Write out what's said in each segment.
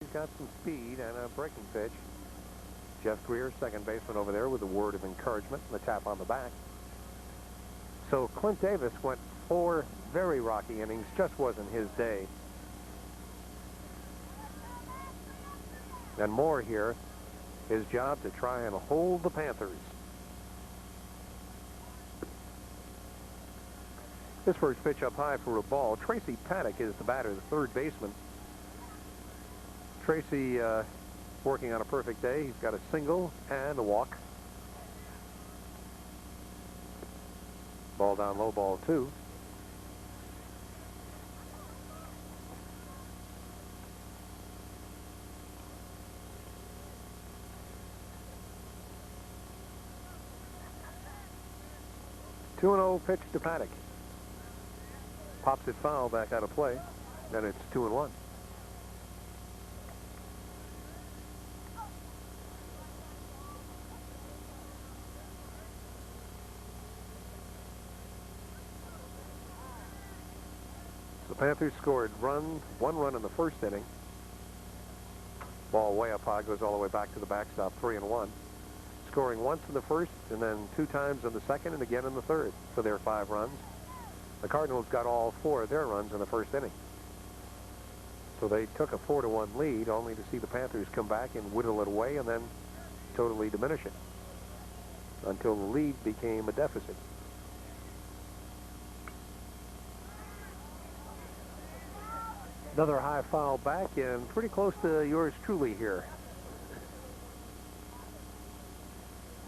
He's got some speed and a breaking pitch. Jeff Greer, second baseman over there, with a word of encouragement and a tap on the back. So Clint Davis went 4 very rocky innings. Just wasn't his day. And Moore here, his job to try and hold the Panthers. His first pitch up high for a ball. Tracy Paddock is the batter, the third baseman. Tracy working on a perfect day. He's got a single and a walk. Ball down low, ball 2. Two and 0 pitch to Paddock. Pops it foul back out of play. Then it's 2-1. The Panthers scored one run in the first inning. Ball way up high, goes all the way back to the backstop, 3-1. Scoring once in the first and then 2 times in the second and again in the third for their 5 runs. The Cardinals got all 4 of their runs in the first inning. So they took a 4-1 lead, only to see the Panthers come back and whittle it away and then totally diminish it until the lead became a deficit. Another high foul back and pretty close to yours truly here.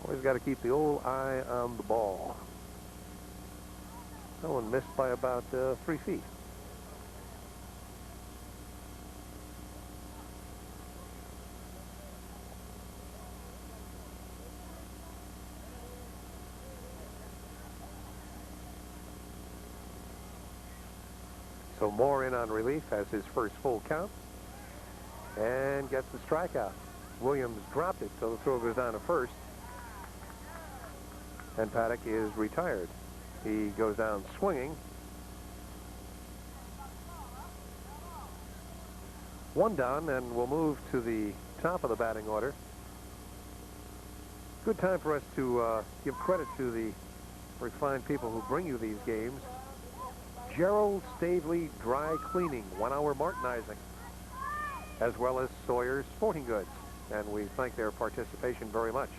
Always got to keep the old eye on the ball. That one missed by about 3 feet. So Moore in on relief, has his first full count and gets the strikeout. Williams dropped it, so the throw goes down to first. And Paddock is retired. He goes down swinging. 1 down, and we'll move to the top of the batting order. Good time for us to give credit to the refined people who bring you these games. Gerald Stavely Dry Cleaning, 1 hour Martinizing, as well as Sawyer's Sporting Goods. And we thank their participation very much.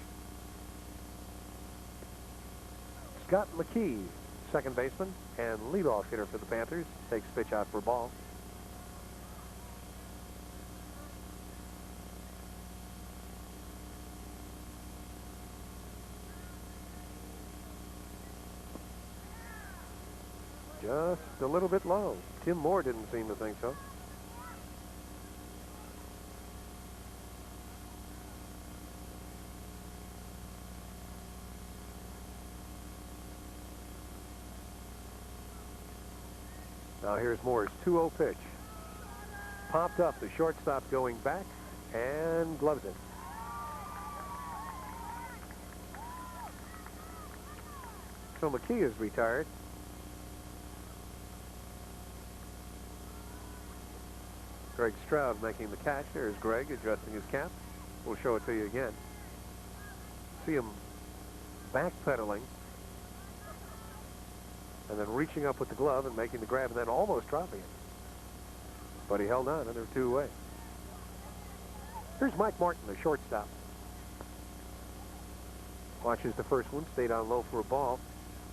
Scott McKee, second baseman and leadoff hitter for the Panthers, takes pitch out for a ball. Just a little bit low. Tim Moore didn't seem to think so. Now here's Moore's 2-0 pitch. Popped up, the shortstop going back and gloves it. So McKee is retired. Greg Stroud making the catch. There's Greg adjusting his cap. We'll show it to you again. See him backpedaling and then reaching up with the glove and making the grab and then almost dropping it. But he held on and they're 2 away. Here's Mike Martin, the shortstop. Watches the first one, stayed on low for a ball.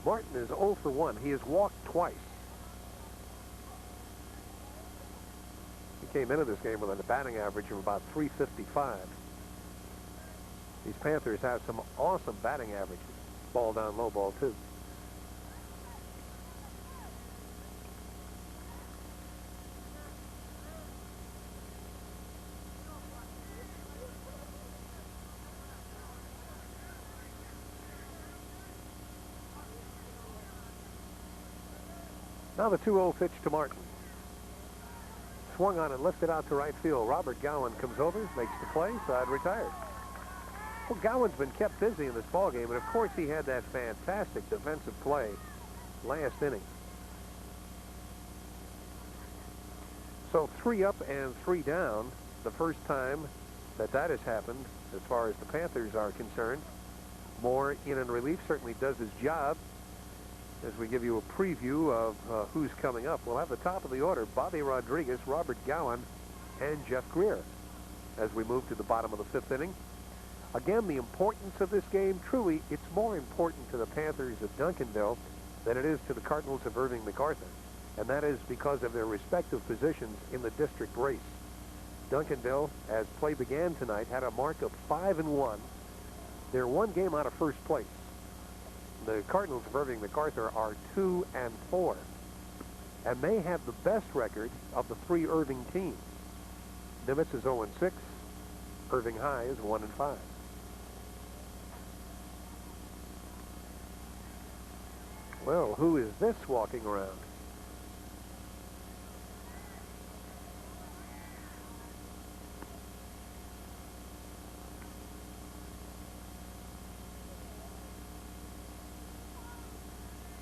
Martin is 0 for 1. He has walked twice. He came into this game with a batting average of about 355. These Panthers have some awesome batting averages. Ball down low, ball 2. Now the 2-0 pitch to Martin. Swung on and lifted out to right field. Robert Gowan comes over, makes the play, side retired. Well, Gowan's been kept busy in this ballgame, and of course he had that fantastic defensive play last inning. So 3 up and 3 down. the first time that that has happened as far as the Panthers are concerned. Moore in relief certainly does his job. As we give you a preview of who's coming up, we'll have the top of the order: Bobby Rodriguez, Robert Gowan, and Jeff Greer. As we move to the bottom of the fifth inning, again, the importance of this game, truly, it's more important to the Panthers of Duncanville than it is to the Cardinals of Irving MacArthur. And that is because of their respective positions in the district race. Duncanville, as play began tonight, had a mark of 5-1. They're one game out of first place. The Cardinals of Irving MacArthur are 2-4. And they have the best record of the three Irving teams. Nimitz is 0-6. Irving High is 1-5. Well, who is this walking around?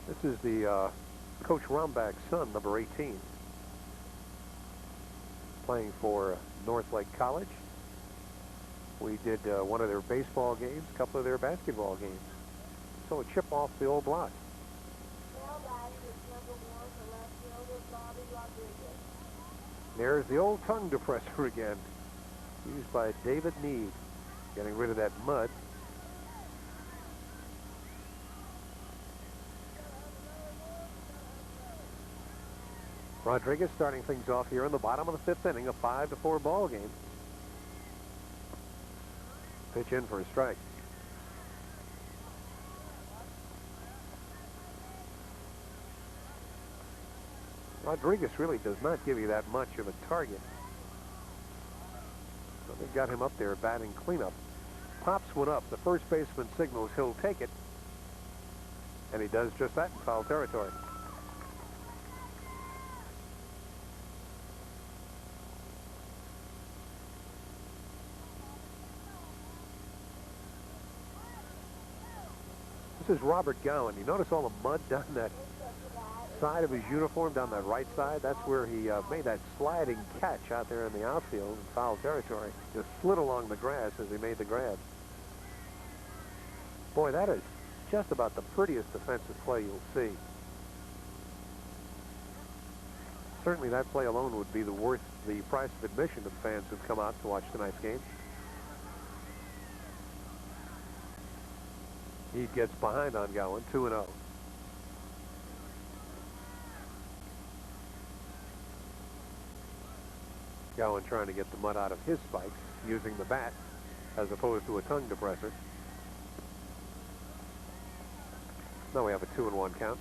This is the Coach Rombach's son, number 18, playing for Northlake College. We did one of their baseball games, a couple of their basketball games. So a chip off the old block. There's the old tongue depressor again, used by David Meade, getting rid of that mud. Rodriguez starting things off here in the bottom of the fifth inning, a 5-4 ball game. Pitch in for a strike. Rodriguez really does not give you that much of a target. So they got him up there batting cleanup. Pops one up. The first baseman signals he'll take it. And he does just that in foul territory. This is Robert Gowan. You notice all the mud down that side of his uniform, down that right side? That's where he made that sliding catch out there in the outfield in foul territory. Just slid along the grass as he made the grab. Boy, that is just about the prettiest defensive play you'll see. Certainly that play alone would be worth the price of admission to fans who've come out to watch tonight's game. He gets behind on Gowan, 2-0. Gowan trying to get the mud out of his spikes using the bat as opposed to a tongue depressor. Now we have a 2-1 count.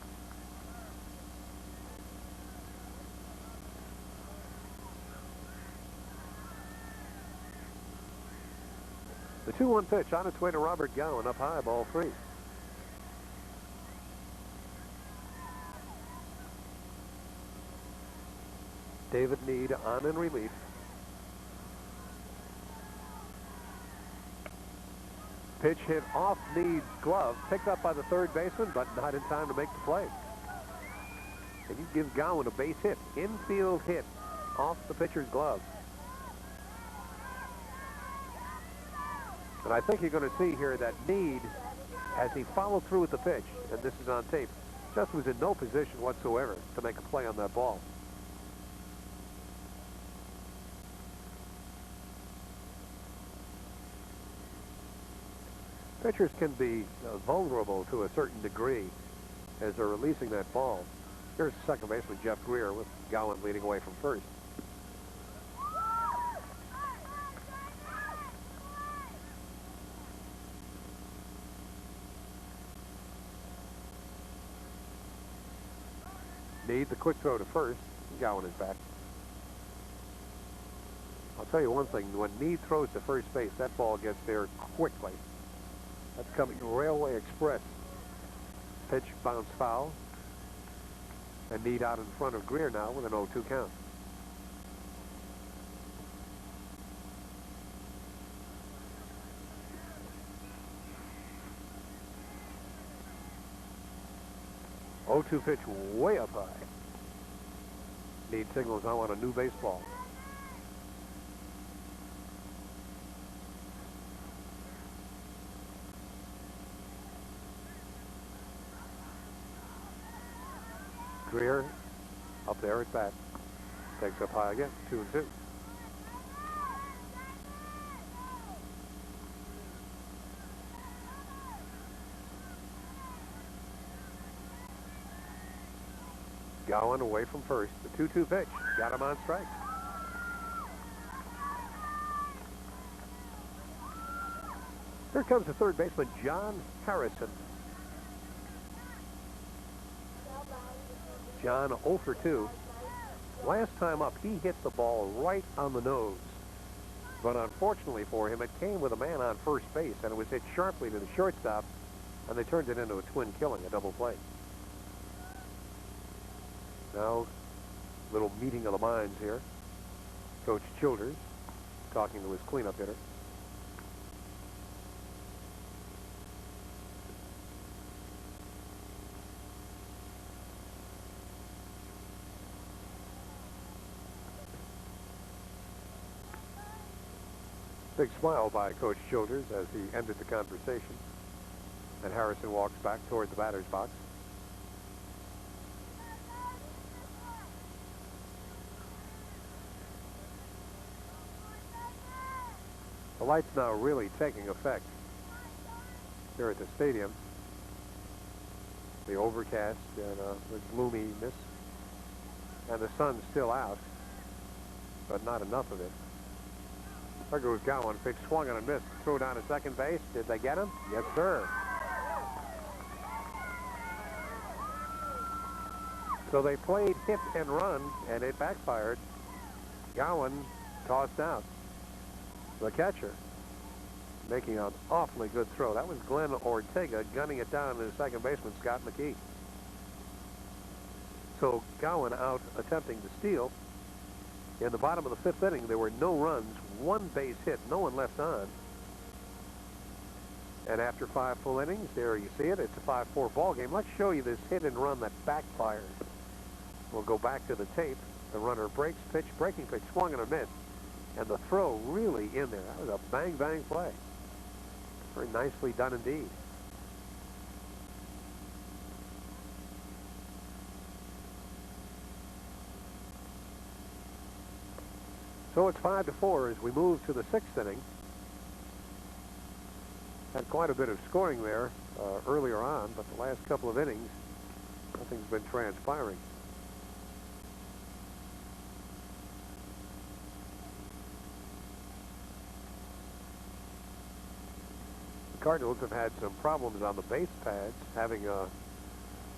The 2-1 pitch on its way to Robert Gowan, up high, ball 3. David Meade on in relief. Pitch hit off Meade's glove, picked up by the third baseman, but not in time to make the play. And you give Gowan a base hit, infield hit off the pitcher's glove. And I think you're going to see here that Meade, as he followed through with the pitch, and this is on tape, just was in no position whatsoever to make a play on that ball. Pitchers can be vulnerable to a certain degree as they're releasing that ball. Here's second baseman Jeff Greer with Gowan leading away from first. Meade, the quick throw to first. Gowan is back. I'll tell you one thing. When Meade throws to first base, that ball gets there quickly. That's coming Railway Express. Pitch bounce foul. And Meade out in front of Greer now with an 0-2 count. Oh-2 pitch way up high. Meade signals I want a new baseball. Greer up there at bat. Takes up high again, 2-2. Gowan away from first. The 2-2 pitch. Got him on strike. Here comes the third baseman, John Harrison. John 0 for 2. Last time up, he hit the ball right on the nose. But unfortunately for him, it came with a man on first base, and it was hit sharply to the shortstop, and they turned it into a twin killing, a double play. Now, little meeting of the minds here. Coach Childers talking to his cleanup hitter. Big smile by Coach Childers as he ended the conversation. And Harrison walks back toward the batter's box. The light's now really taking effect here at the stadium. The overcast and the gloominess. And the sun's still out, but not enough of it. There goes Gowan. Pitch swung on and missed. Throw down to second base. Did they get him? Yes, sir. So they played hit and run, and it backfired. Gowan tossed out. The catcher making an awfully good throw. That was Glenn Ortega gunning it down to the second baseman, Scott McKee. So Gowan out attempting to steal. In the bottom of the fifth inning, there were no runs, one base hit, no one left on. And after 5 full innings, there you see it, it's a 5-4 ball game. Let's show you this hit and run that backfired. We'll go back to the tape. The runner breaks pitch, breaking pitch, swung and a miss. And the throw really in there. That was a bang-bang play. Very nicely done indeed. So it's 5-4 as we move to the 6th inning. Had quite a bit of scoring there earlier on, but the last couple of innings, nothing's been transpiring. The Cardinals have had some problems on the base pads, having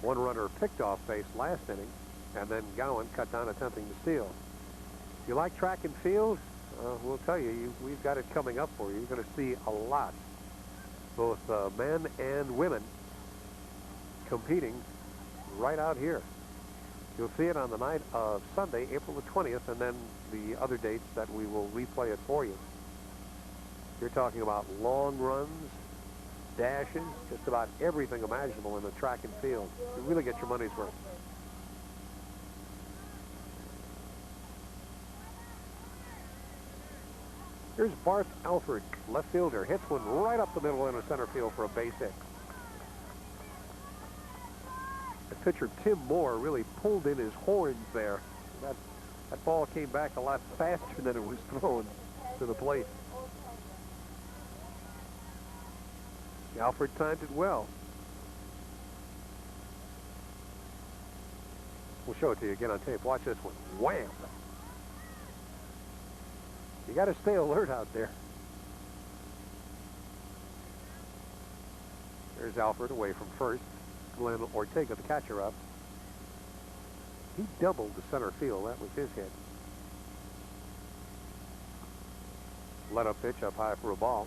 one runner picked off base last inning, and then Gowan cut down attempting to steal. You like track and field? We'll tell you, we've got it coming up for you. You're going to see a lot, both men and women, competing right out here. You'll see it on the night of Sunday, April the 20th, and then the other dates that we will replay it for you. You're talking about long runs, dashes, just about everything imaginable in the track and field. You really get your money's worth. Here's Bart Alford, left fielder, hits one right up the middle into center field for a base hit. The pitcher Tim Moore really pulled in his horns there. That ball came back a lot faster than it was thrown to the plate. Alford timed it well. We'll show it to you again on tape. Watch this one. Wham! You got to stay alert out there. There's Alford away from first. Glenn Ortega, the catcher, up. He doubled the center field. That was his hit. Let up pitch up high for a ball.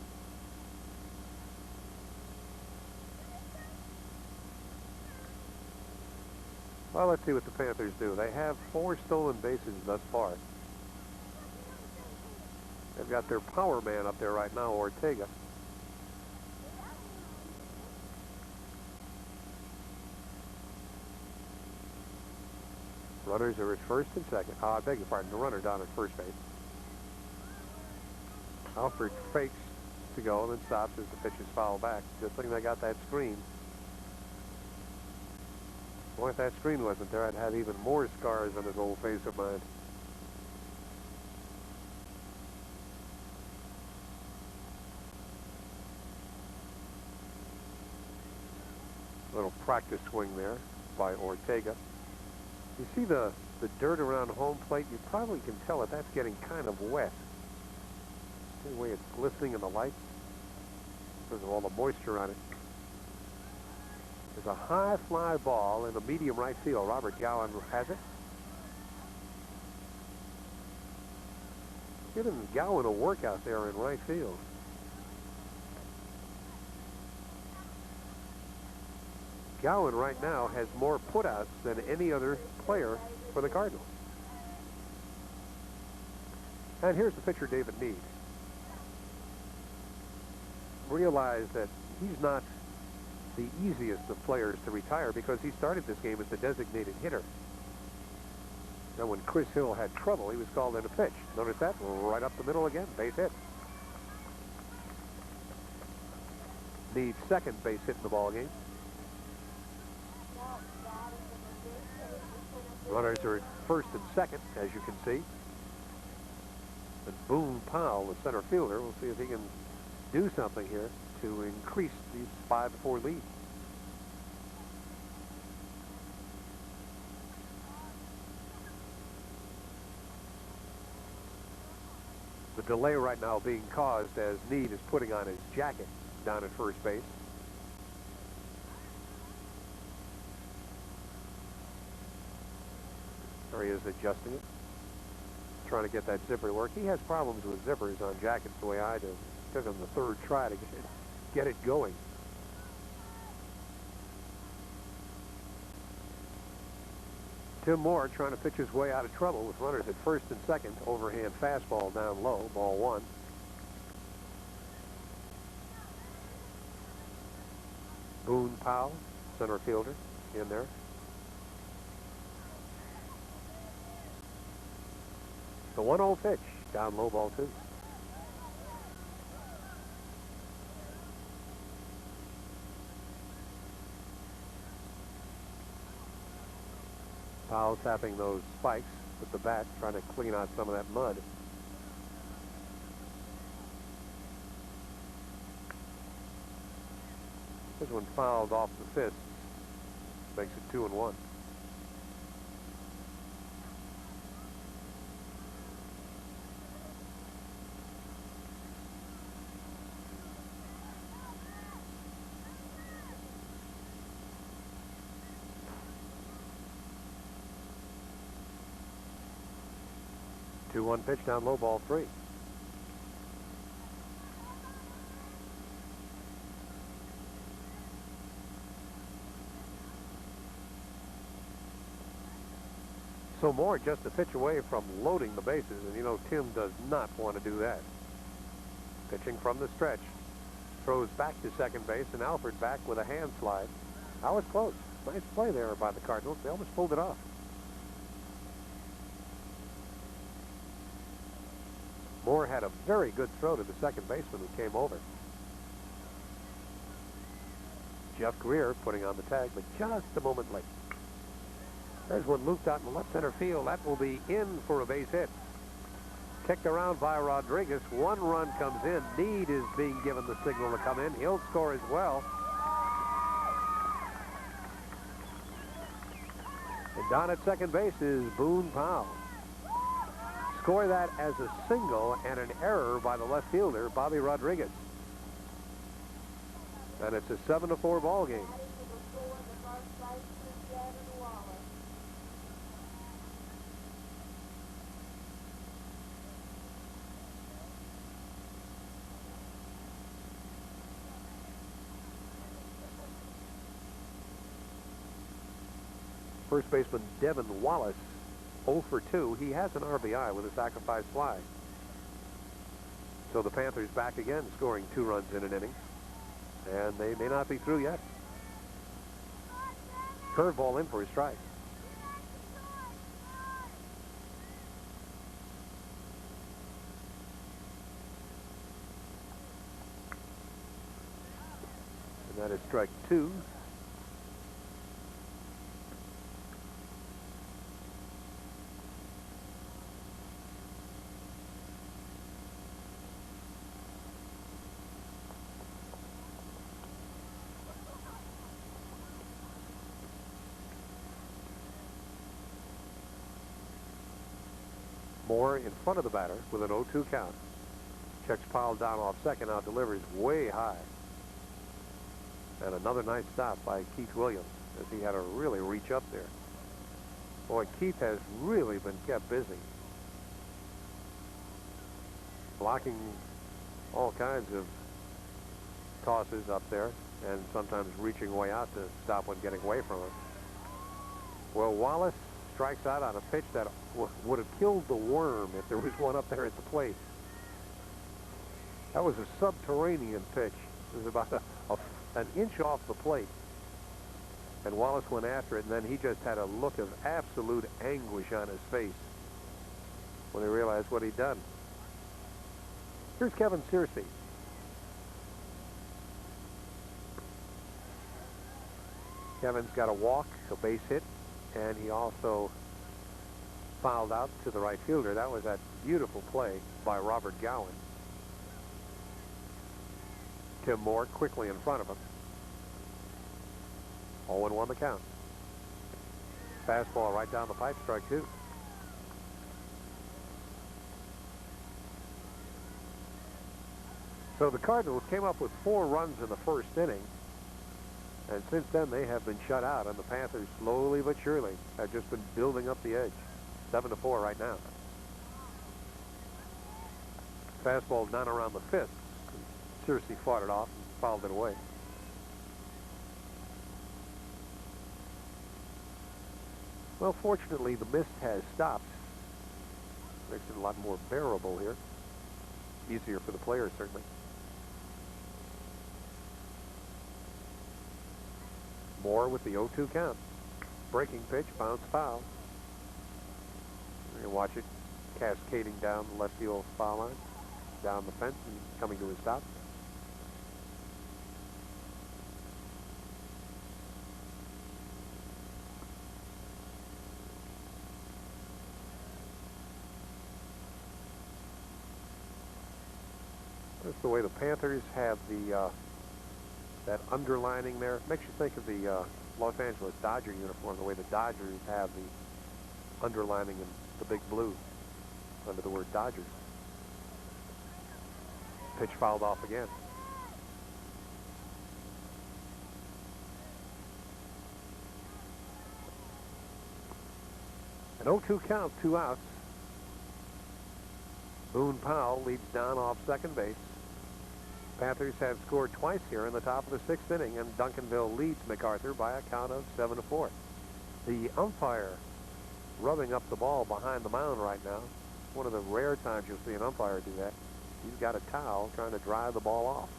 Well, let's see what the Panthers do. They have 4 stolen bases thus far. They've got their power man up there right now, Ortega. Runners are at first and second. I beg your pardon, the runner down at first base. Alford fakes to go and then stops as the pitch is fouled back. Good thing they got that screen. Boy, if that screen wasn't there, I'd have even more scars on this old face of mine. Little practice swing there by Ortega. You see the dirt around home plate? You probably can tell that that's getting kind of wet. See the way it's glistening in the light because of all the moisture on it. There's a high fly ball in the medium right field. Robert Gowan has it. Giving Gowan a workout there in right field. Gowan right now has more putouts than any other player for the Cardinals. And here's the pitcher, David Meade. Realize that he's not the easiest of players to retire because he started this game as the designated hitter. Now, when Chris Hill had trouble, he was called in a pitch. Notice that? Right up the middle again. Base hit. Meade's second base hit in the ball game. Runners are at first and second, as you can see. And Boone Powell, the center fielder, we'll see if he can do something here to increase the 5-4 lead. The delay right now being caused as Meade is putting on his jacket down at first base. There he is adjusting it, trying to get that zipper to work. He has problems with zippers on jackets the way I do. It took him the third try to get it going. Tim Moore trying to pitch his way out of trouble with runners at first and second. Overhand fastball down low, ball one. Boone Powell, center fielder, in there. The 1-0 pitch, down low, ball two. Powell tapping those spikes with the bat, trying to clean out some of that mud. This one fouled off the fist. Makes it 2-1. Two-one pitch down low, ball three. So Moore just a pitch away from loading the bases, and you know Tim does not want to do that. Pitching from the stretch. Throws back to second base, and Alford back with a hand slide. That was close. Nice play there by the Cardinals. They almost pulled it off. Moore had a very good throw to the second baseman who came over. Jeff Greer putting on the tag, but just a moment late. There's one looped out in the left center field. That will be in for a base hit. Kicked around by Rodriguez. One run comes in. Meade is being given the signal to come in. He'll score as well. And down at second base is Boone Powell. Score that as a single and an error by the left fielder, Bobby Rodriguez. And it's a 7-4 ball game. First baseman Devin Wallace, 0 for 2. He has an RBI with a sacrifice fly. So the Panthers back again, scoring 2 runs in an inning. And they may not be through yet. Curveball in for a strike. And that is strike 2. Moore in front of the batter with an 0-2 count. Checks Powell down off second, now delivers way high. And another nice stop by Keith Williams as he had to really reach up there. Boy, Keith has really been kept busy, blocking all kinds of tosses up there and sometimes reaching way out to stop one getting away from him. Well, Wallace strikes out on a pitch that would have killed the worm if there was one up there at the plate. That was a subterranean pitch. It was about an inch off the plate. And Wallace went after it, and then he just had a look of absolute anguish on his face when he realized what he'd done. Here's Kevin Searcy. Kevin's got a walk, a base hit, and he also fouled out to the right fielder. That was that beautiful play by Robert Gowan. Tim Moore quickly in front of him. 0-1 the count. Fastball right down the pipe, strike two. So the Cardinals came up with 4 runs in the first inning, and since then they have been shut out, and the Panthers slowly but surely have just been building up the edge. 7-4 right now. Fastball down around the 5th. Searcy fought it off and fouled it away. Well, fortunately, the mist has stopped. Makes it a lot more bearable here. Easier for the players, certainly. Moore with the 0-2 count. Breaking pitch, bounce foul. You watch it cascading down the left field foul line, down the fence, and coming to a stop. That's the way the Panthers have the that underlining there. Makes you think of the Los Angeles Dodger uniform, the way the Dodgers have the underlining in the big blue under the word Dodgers. Pitch fouled off again. An 0-2 count, 2 outs. Boone Powell leads down off second base. Panthers have scored twice here in the top of the 6th inning, and Duncanville leads MacArthur by a count of 7-4. The umpire rubbing up the ball behind the mound right now. One of the rare times you'll see an umpire do that. He's got a towel trying to dry the ball off.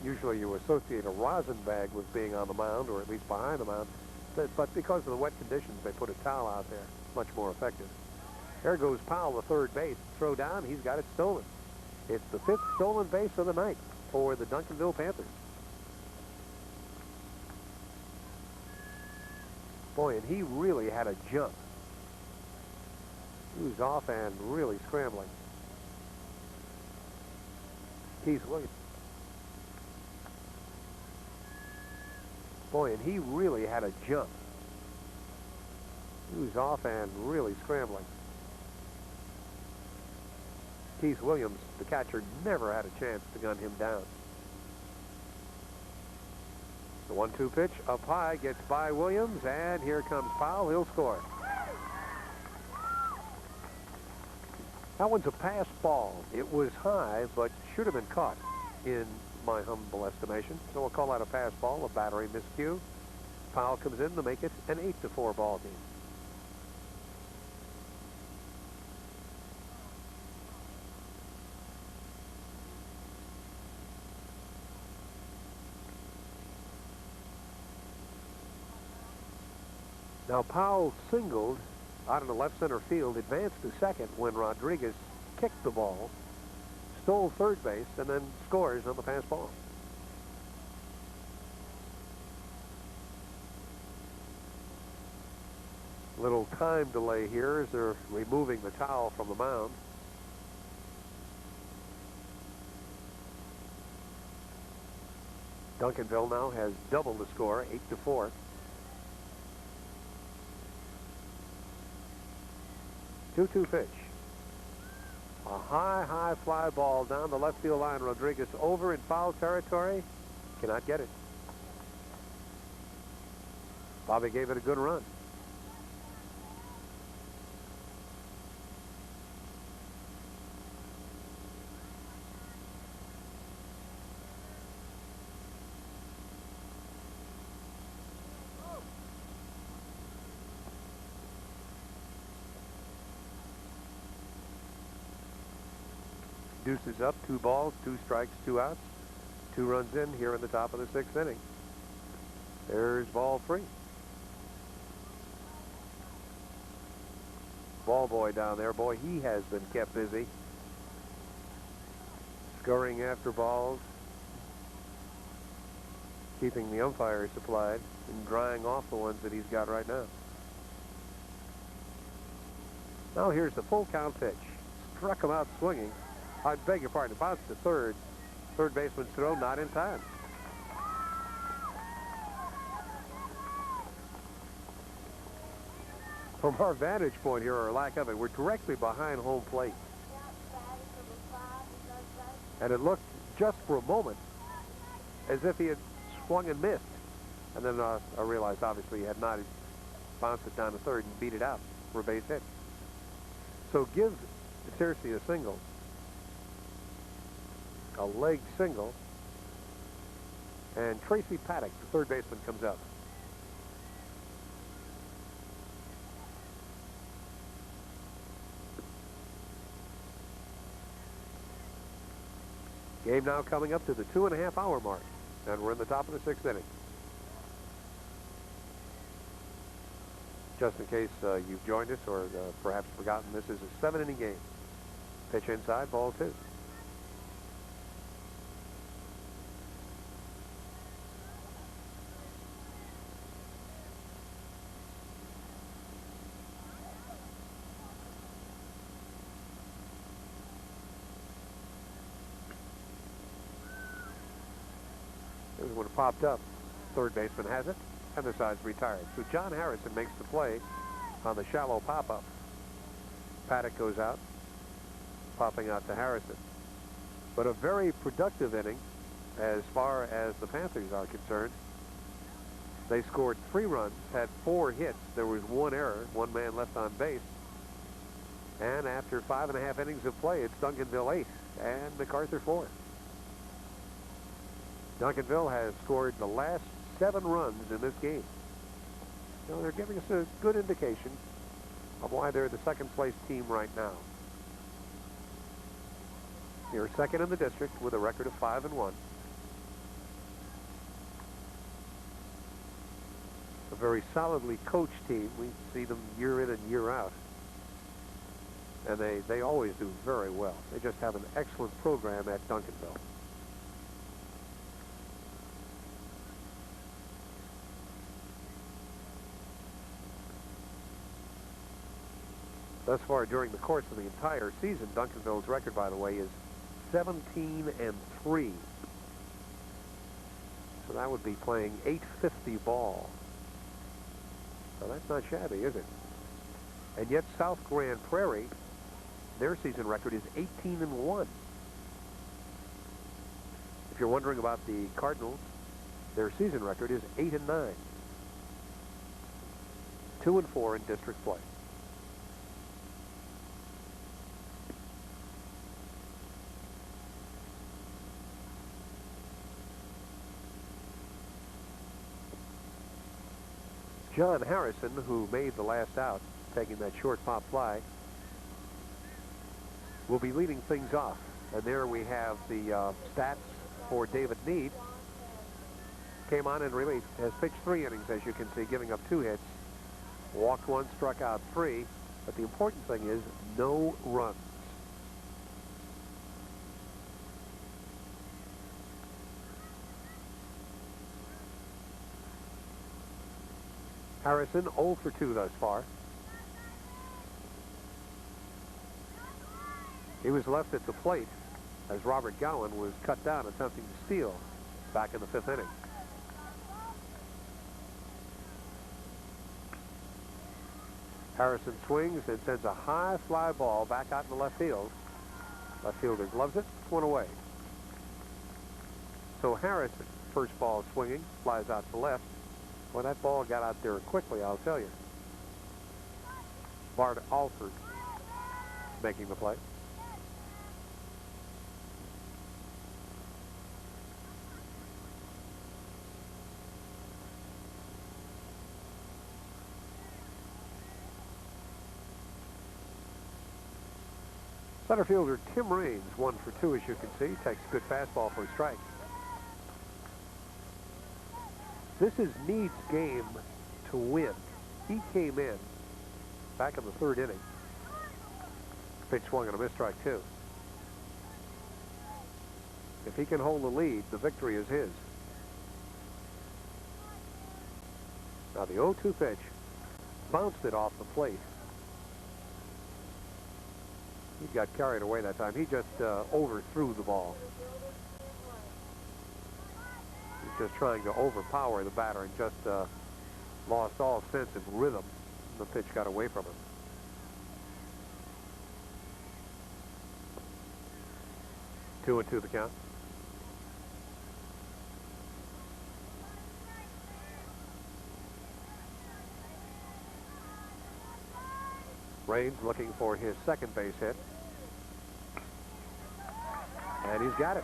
Usually you associate a rosin bag with being on the mound, or at least behind the mound, but because of the wet conditions, they put a towel out there. Much more effective. There goes Powell to third base. Throw down. He's got it stolen. It's the 5th stolen base of the night for the Duncanville Panthers. Boy, and he really had a jump. He was off and really scrambling. Keith Williams. Boy, and he really had a jump. He was off and really scrambling. Keith Williams, the catcher, never had a chance to gun him down. The 1-2 pitch up high gets by Williams, and here comes Powell. He'll score. That one's a pass ball. It was high, but should have been caught in my humble estimation. So we'll call that a pass ball, a battery miscue. Powell comes in to make it an 8-4 ball game. Now Powell singled out in the left center field, advanced to second when Rodriguez kicked the ball, stole third base, and then scores on the pass ball. Little time delay here as they're removing the towel from the mound. Duncanville now has doubled the score, 8-4. 2-2 pitch. A high fly ball down the left field line. Rodriguez over in foul territory. Cannot get it. Bobby gave it a good run. Deuces up, 2 balls, 2 strikes, 2 outs. 2 runs in here in the top of the 6th inning. There's ball 3. Ball boy down there. Boy, he has been kept busy. Scurrying after balls. Keeping the umpire supplied and drying off the ones that he's got right now. Now here's the full count pitch. Struck him out swinging. I beg your pardon. Bounced to third. Third baseman's throw not in time. From our vantage point here, or lack of it, we're directly behind home plate. And it looked just for a moment as if he had swung and missed. And then I realized, obviously, he had not. He bounced it down to third and beat it out for a base hit. So give Searcy a single. A leg single. And Tracy Paddock, the third baseman, comes up. Game now coming up to the 2.5-hour mark. And we're in the top of the 6th inning. Just in case you've joined us or perhaps forgotten, this is a 7-inning game. Pitch inside, ball 2. Here's when it popped up. Third baseman has it, and the side's retired. So John Harrison makes the play on the shallow pop-up. Paddock goes out, popping out to Harrison. But a very productive inning as far as the Panthers are concerned. They scored 3 runs, had 4 hits. There was 1 error, 1 man left on base. And after 5.5 innings of play, it's Duncanville 8 and MacArthur 4. Duncanville has scored the last 7 runs in this game. So they're giving us a good indication of why they're the second-place team right now. They're second in the district with a record of 5-1. A very solidly coached team. We see them year in and year out. And they always do very well. They just have an excellent program at Duncanville. Thus far, during the course of the entire season, Duncanville's record, by the way, is 17-3. So that would be playing .850 ball. So that's not shabby, is it? And yet South Grand Prairie, their season record is 18-1. If you're wondering about the Cardinals, their season record is 8-9. 2-4 in district play. John Harrison, who made the last out, taking that short pop fly, will be leading things off. And there we have the stats for David Need. Came on in relief, has pitched 3 innings, as you can see, giving up 2 hits. Walked 1, struck out 3. But the important thing is no runs. Harrison 0 for 2 thus far. He was left at the plate as Robert Gowan was cut down attempting to steal back in the 5th inning. Harrison swings and sends a high fly ball back out in the left field. Left fielder loves it. It's one away. So Harrison, first ball swinging, flies out to left. Well, that ball got out there quickly, I'll tell you. Bart Alford making the play. Center fielder Tim Raines, 1 for 2, as you can see. Takes a good fastball for a strike. This is Need's game to win. He came in back in the 3rd inning. Pitch swung and a miss, strike 2. If he can hold the lead, the victory is his. Now the 0-2 pitch bounced it off the plate. He got carried away that time. He just overthrew the ball. He's just trying to overpower the batter and just lost all sense of rhythm. The pitch got away from him. Two and two the count. Raines looking for his second base hit. And he's got it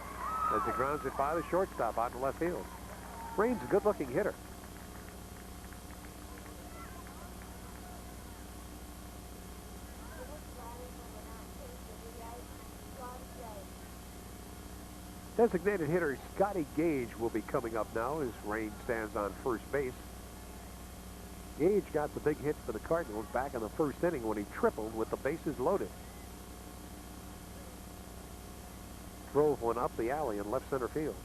as he grounds it by the shortstop out in left field. Raines, a good-looking hitter. Designated hitter Scotty Gage will be coming up now as Raines stands on first base. Gage got the big hit for the Cardinals back in the 1st inning when he tripled with the bases loaded. Drove one up the alley in left center field.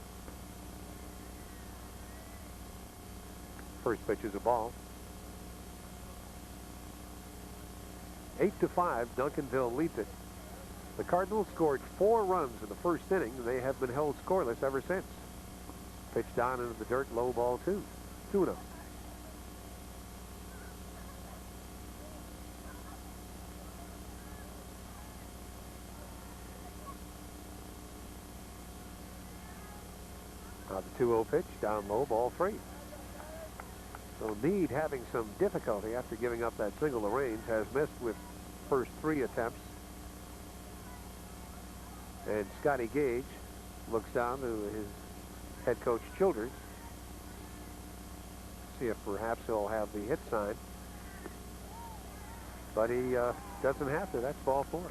First pitch is a ball. 8-5, Duncanville leads it. The Cardinals scored 4 runs in the 1st inning. They have been held scoreless ever since. Pitch down into the dirt, low ball 2. 2-0. Now the 2-0 pitch, down low, ball 3. So Need, having some difficulty after giving up that single to Raines, has missed with first 3 attempts. And Scotty Gage looks down to his head coach Childers. See if perhaps he'll have the hit sign. But he doesn't have to. That's ball 4.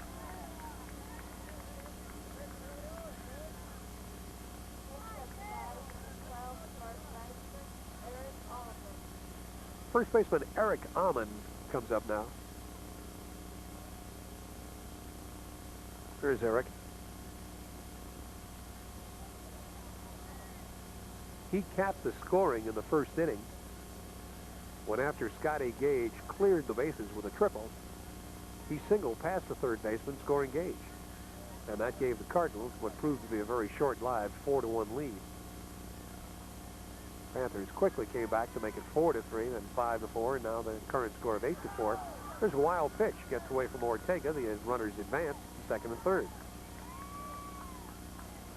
First baseman Eric Amon comes up now. Here's Eric. He capped the scoring in the 1st inning when, after Scotty Gage cleared the bases with a triple, he singled past the 3rd baseman, scoring Gage. And that gave the Cardinals what proved to be a very short-lived 4-1 lead. Panthers quickly came back to make it 4-3, then 5-4, and now the current score of 8-4. There's a wild pitch, gets away from Ortega. The runners advance to 2nd and 3rd.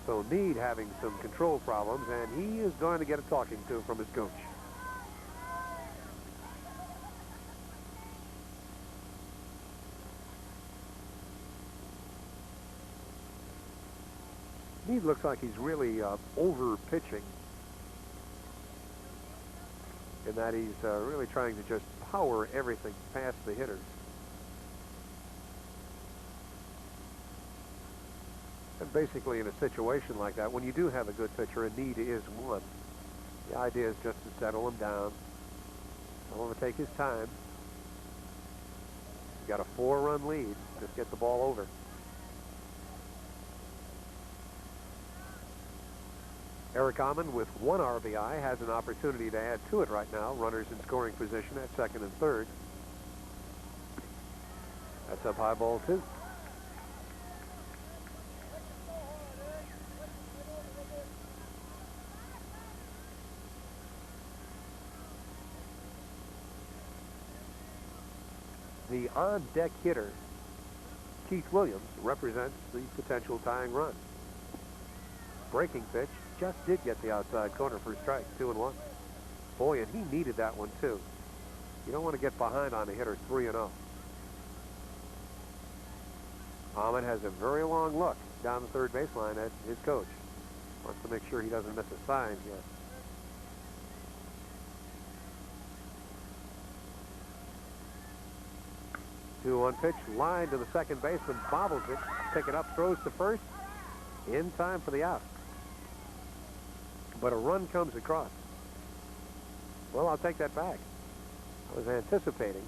So Need having some control problems, and he is going to get a talking to from his coach. Need looks like he's really over-pitching, in that he's really trying to just power everything past the hitters. And basically, in a situation like that, when you do have a good pitcher, and Need is one, the idea is just to settle him down. Tell him to take his time. You got a 4-run lead. Just get the ball over. Eric Amon, with 1 RBI, has an opportunity to add to it right now. Runners in scoring position at 2nd and 3rd. That's up high, ball 2. The on-deck hitter, Keith Williams, represents the potential tying run. Breaking pitch just did get the outside corner for a strike, 2-1. Boy, and he needed that one too. You don't want to get behind on a hitter 3-0. Ahmed has a very long look down the third baseline at his coach. Wants to make sure he doesn't miss a sign yet. Two-one pitch, line to the second baseman, bobbles it, pick it up, throws to first, in time for the out. But a run comes across. Well, I'll take that back. I was anticipating.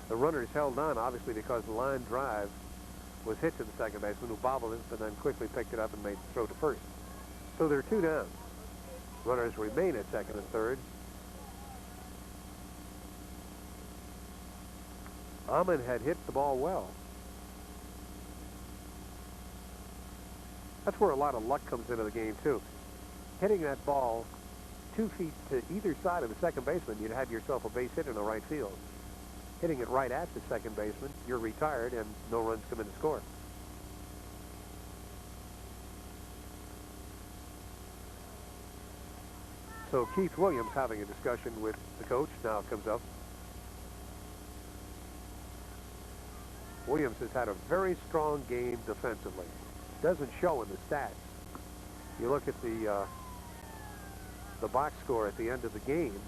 The runners held on, obviously, because the line drive was hit to the second baseman, who bobbled it, but then quickly picked it up and made the throw to first. So there are two down. Runners remain at second and third. Ahmed had hit the ball well. That's where a lot of luck comes into the game, too. Hitting that ball 2 feet to either side of the second baseman, you'd have yourself a base hit in the right field. Hitting it right at the second baseman, you're retired and no runs come in to score. So Keith Williams having a discussion with the coach now comes up. Williams has had a very strong game defensively. Doesn't show in the stats. You look at the box score at the end of the game,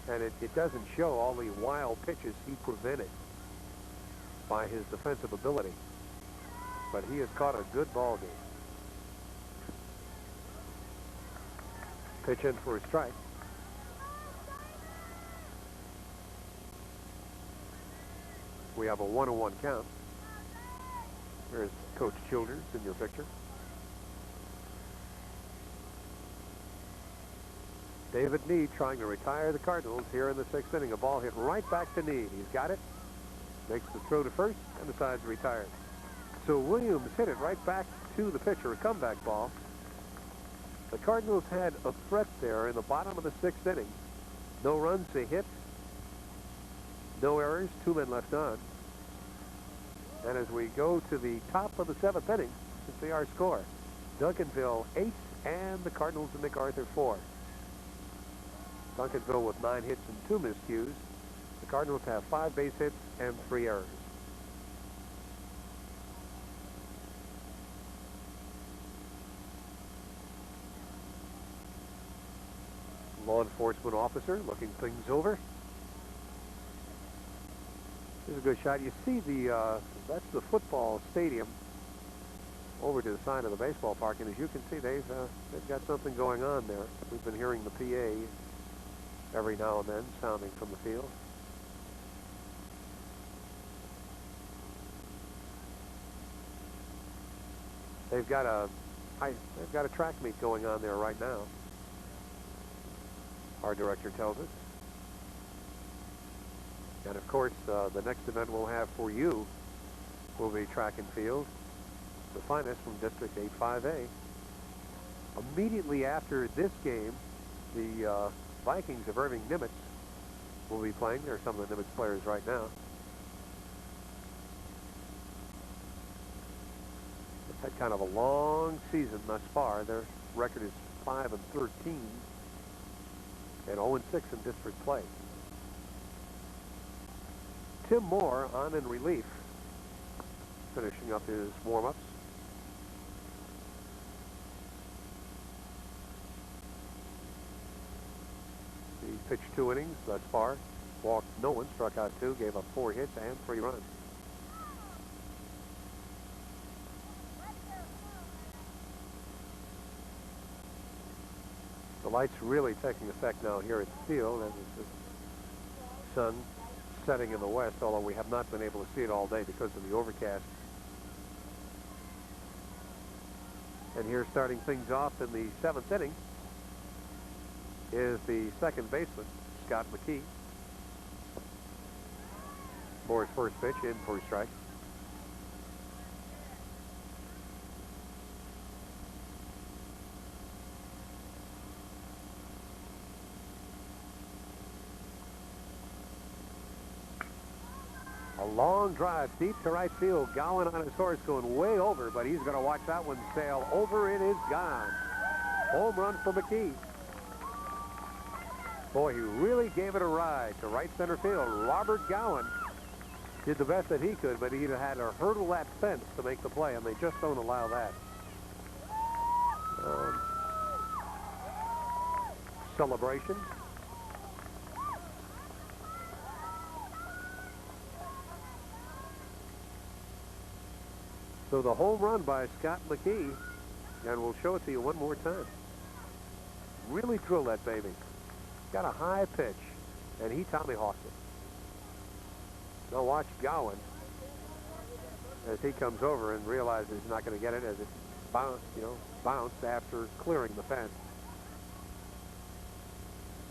and it doesn't show all the wild pitches he prevented by his defensive ability. But he has caught a good ball game. Pitch in for a strike. We have a 1-1 count. There's Coach Childers in your picture. David Need trying to retire the Cardinals here in the sixth inning. A ball hit right back to Need. He's got it. Makes the throw to first and decides to retire it. So Williams hit it right back to the pitcher, a comeback ball. The Cardinals had a threat there in the bottom of the sixth inning. No runs, a hit, no errors, 2 men left on. And as we go to the top of the seventh inning, let's see our score. Duncanville 8 and the Cardinals and MacArthur 4. Duncanville with 9 hits and 2 miscues. The Cardinals have 5 base hits and 3 errors. Law enforcement officer looking things over. Here's a good shot. You see that's the football stadium over to the side of the baseball park, and as you can see, they've got something going on there. We've been hearing the PA every now and then sounding from the field. They've got a track meet going on there right now. Our director tells us. And of course, the next event we'll have for you will be track and field, the finest from District 85A. Immediately after this game, the Vikings of Irving Nimitz will be playing. There are some of the Nimitz players right now. They've had kind of a long season thus far. Their record is 5-13 and 0-6 in district play. Tim Moore on in relief, finishing up his warm-ups. He pitched 2 innings thus far, walked no one, struck out 2, gave up 4 hits and 3 runs. The light's really taking effect now here at the field, and the sun setting in the west, although we have not been able to see it all day because of the overcast. And here, starting things off in the 7th inning, is the second baseman, Scott McKee. Moore's first pitch in for a strike. A long drive deep to right field. Gowan on his horse going way over, but he's going to watch that one sail over. It is gone. Home run for McKee. Boy, he really gave it a ride to right center field. Robert Gowan did the best that he could, but he had to hurdle that fence to make the play, and they just don't allow that. Celebration. So the home run by Scott McKee, and we'll show it to you one more time. Really drilled that baby. Got a high pitch, and he Tommy hawked it. Now watch Gowan as he comes over and realizes he's not going to get it as it bounced after clearing the fence.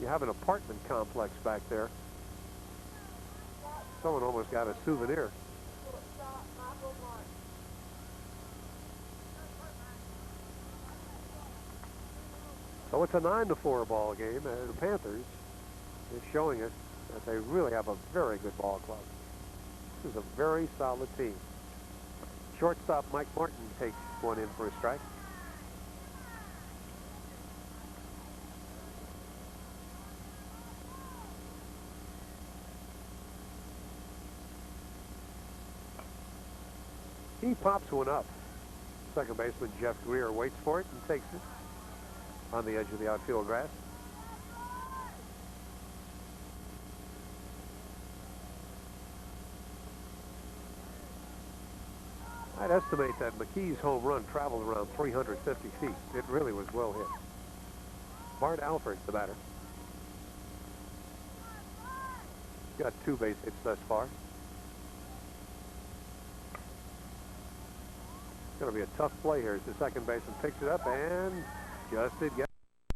You have an apartment complex back there. Someone almost got a souvenir. So it's a 9-4 ball game, and the Panthers is showing us that they really have a very good ball club. This is a very solid team. Shortstop Mike Martin takes one in for a strike. He pops one up. Second baseman Jeff Greer waits for it and takes it on the edge of the outfield grass. I'd estimate that McKee's home run traveled around 350 feet. It really was well hit. Bart Alford, the batter. Got 2 base hits thus far. It's going to be a tough play here as the second baseman picks it up and just did get